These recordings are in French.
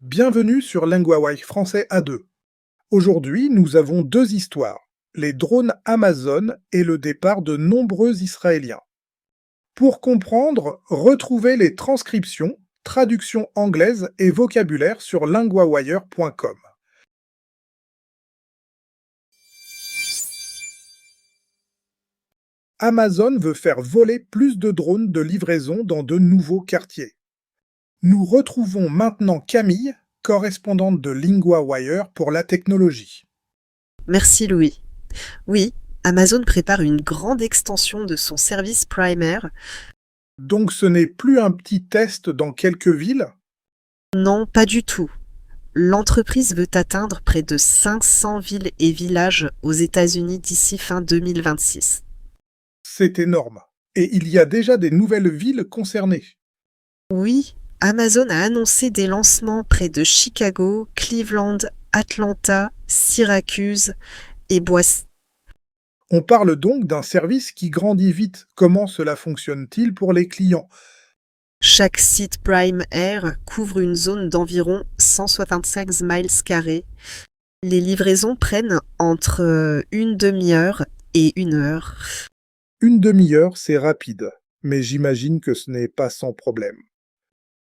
Bienvenue sur LinguaWai français A2. Aujourd'hui, nous avons deux histoires, les drones Amazon et le départ de nombreux Israéliens. Pour comprendre, retrouvez les transcriptions, traductions anglaises et vocabulaire sur linguawire.com. Amazon veut faire voler plus de drones de livraison dans de nouveaux quartiers. Nous retrouvons maintenant Camille, correspondante de LinguaWire pour la technologie. Merci Louis. Oui, Amazon prépare une grande extension de son service Primer. Donc ce n'est plus un petit test dans quelques villes? Non, pas du tout. L'entreprise veut atteindre près de 500 villes et villages aux États-Unis d'ici fin 2026. C'est énorme. Et il y a déjà des nouvelles villes concernées. Oui, Amazon a annoncé des lancements près de Chicago, Cleveland, Atlanta, Syracuse et Boise. On parle donc d'un service qui grandit vite. Comment cela fonctionne-t-il pour les clients? Chaque site Prime Air couvre une zone d'environ 165 miles carrés. Les livraisons prennent entre une demi-heure et 1 heure. Une demi-heure, c'est rapide, mais j'imagine que ce n'est pas sans problème.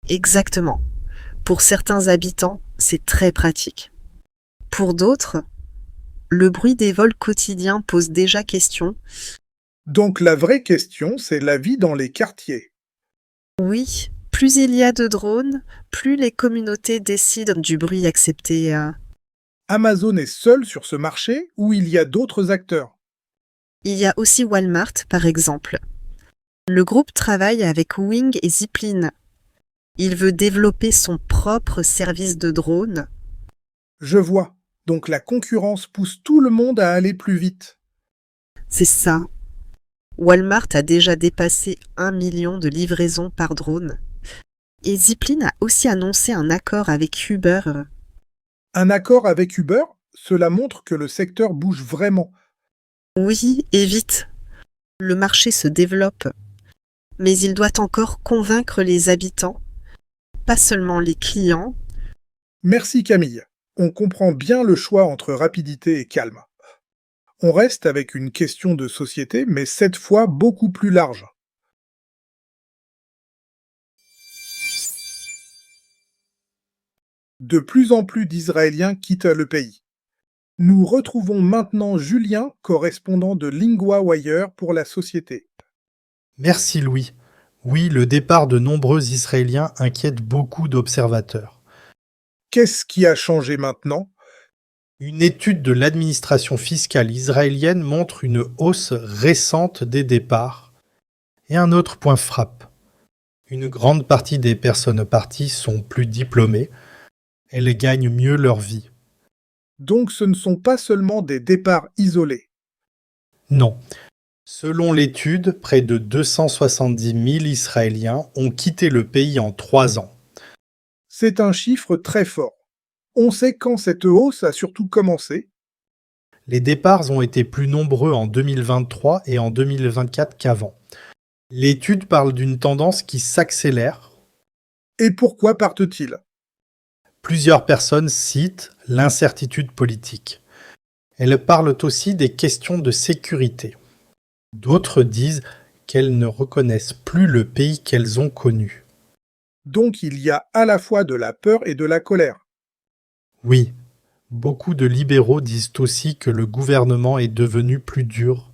Exactement. Pour certains habitants, c'est très pratique. Pour d'autres, le bruit des vols quotidiens pose déjà question. Donc la vraie question, c'est la vie dans les quartiers. Oui, plus il y a de drones, plus les communautés décident du bruit accepté. Amazon est seul sur ce marché ou il y a d'autres acteurs? Il y a aussi Walmart, par exemple. Le groupe travaille avec Wing et Zipline. Il veut développer son propre service de drone. Je vois. Donc la concurrence pousse tout le monde à aller plus vite. C'est ça. Walmart a déjà dépassé 1 million de livraisons par drone. Et Zipline a aussi annoncé un accord avec Uber. Un accord avec Uber, cela montre que le secteur bouge vraiment. Oui, et vite. Le marché se développe. Mais il doit encore convaincre les habitants, pas seulement les clients. Merci Camille. On comprend bien le choix entre rapidité et calme. On reste avec une question de société, mais cette fois beaucoup plus large. De plus en plus d'Israéliens quittent le pays. Nous retrouvons maintenant Julien, correspondant de LinguaWire pour la société. Merci Louis. Oui, le départ de nombreux Israéliens inquiète beaucoup d'observateurs. Qu'est-ce qui a changé maintenant? Une étude de l'administration fiscale israélienne montre une hausse récente des départs. Et un autre point frappe. Une grande partie des personnes parties sont plus diplômées. Elles gagnent mieux leur vie. Donc ce ne sont pas seulement des départs isolés. Non. Selon l'étude, près de 270 000 Israéliens ont quitté le pays en 3 ans. C'est un chiffre très fort. On sait quand cette hausse a surtout commencé. Les départs ont été plus nombreux en 2023 et en 2024 qu'avant. L'étude parle d'une tendance qui s'accélère. Et pourquoi partent-ils? Plusieurs personnes citent l'incertitude politique. Elles parlent aussi des questions de sécurité. D'autres disent qu'elles ne reconnaissent plus le pays qu'elles ont connu. Donc il y a à la fois de la peur et de la colère. Oui, beaucoup de libéraux disent aussi que le gouvernement est devenu plus dur.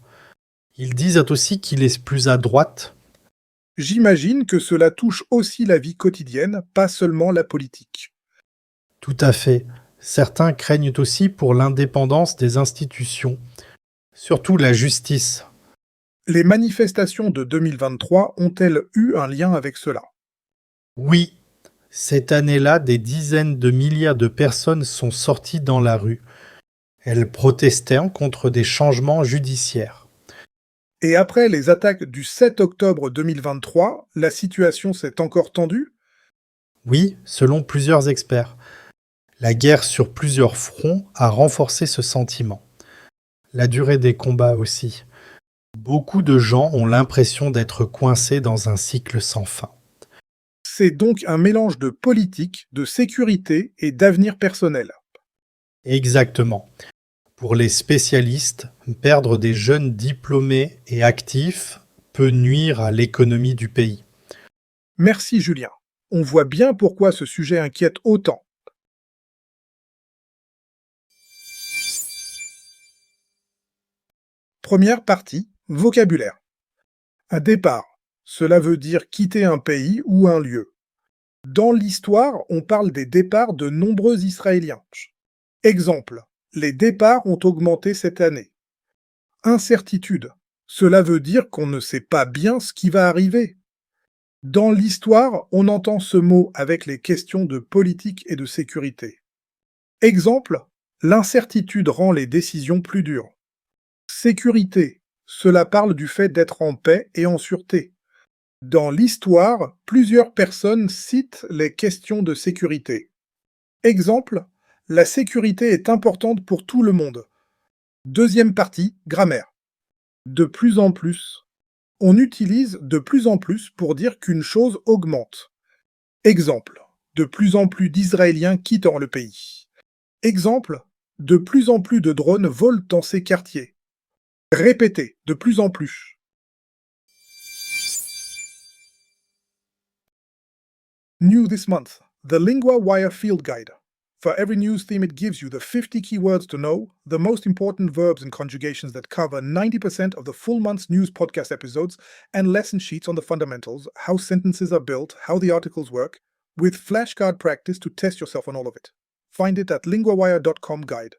Ils disent aussi qu'il est plus à droite. J'imagine que cela touche aussi la vie quotidienne, pas seulement la politique. Tout à fait. Certains craignent aussi pour l'indépendance des institutions, surtout la justice. Les manifestations de 2023 ont-elles eu un lien avec cela? Oui, cette année-là, des dizaines de milliers de personnes sont sorties dans la rue. Elles protestaient contre des changements judiciaires. Et après les attaques du 7 octobre 2023, la situation s'est encore tendue? Oui, selon plusieurs experts. La guerre sur plusieurs fronts a renforcé ce sentiment. La durée des combats aussi. Beaucoup de gens ont l'impression d'être coincés dans un cycle sans fin. C'est donc un mélange de politique, de sécurité et d'avenir personnel. Exactement. Pour les spécialistes, perdre des jeunes diplômés et actifs peut nuire à l'économie du pays. Merci Julien. On voit bien pourquoi ce sujet inquiète autant. Première partie, vocabulaire. Un départ. Cela veut dire quitter un pays ou un lieu. Dans l'histoire, on parle des départs de nombreux Israéliens. Exemple, les départs ont augmenté cette année. Incertitude. Cela veut dire qu'on ne sait pas bien ce qui va arriver. Dans l'histoire, on entend ce mot avec les questions de politique et de sécurité. Exemple, l'incertitude rend les décisions plus dures. Sécurité. Cela parle du fait d'être en paix et en sûreté. Dans l'histoire, plusieurs personnes citent les questions de sécurité. Exemple, la sécurité est importante pour tout le monde. Deuxième partie, grammaire. De plus en plus. On utilise de plus en plus pour dire qu'une chose augmente. Exemple, de plus en plus d'Israéliens quittant le pays. Exemple, de plus en plus de drones volent dans ces quartiers. Répétez, de plus en plus. New this month, the Lingua Wire Field Guide. For every news theme, it gives you the 50 keywords to know, the most important verbs and conjugations that cover 90% of the full month's news podcast episodes, and lesson sheets on the fundamentals, how sentences are built, how the articles work, with flashcard practice to test yourself on all of it. Find it at linguawire.com guide.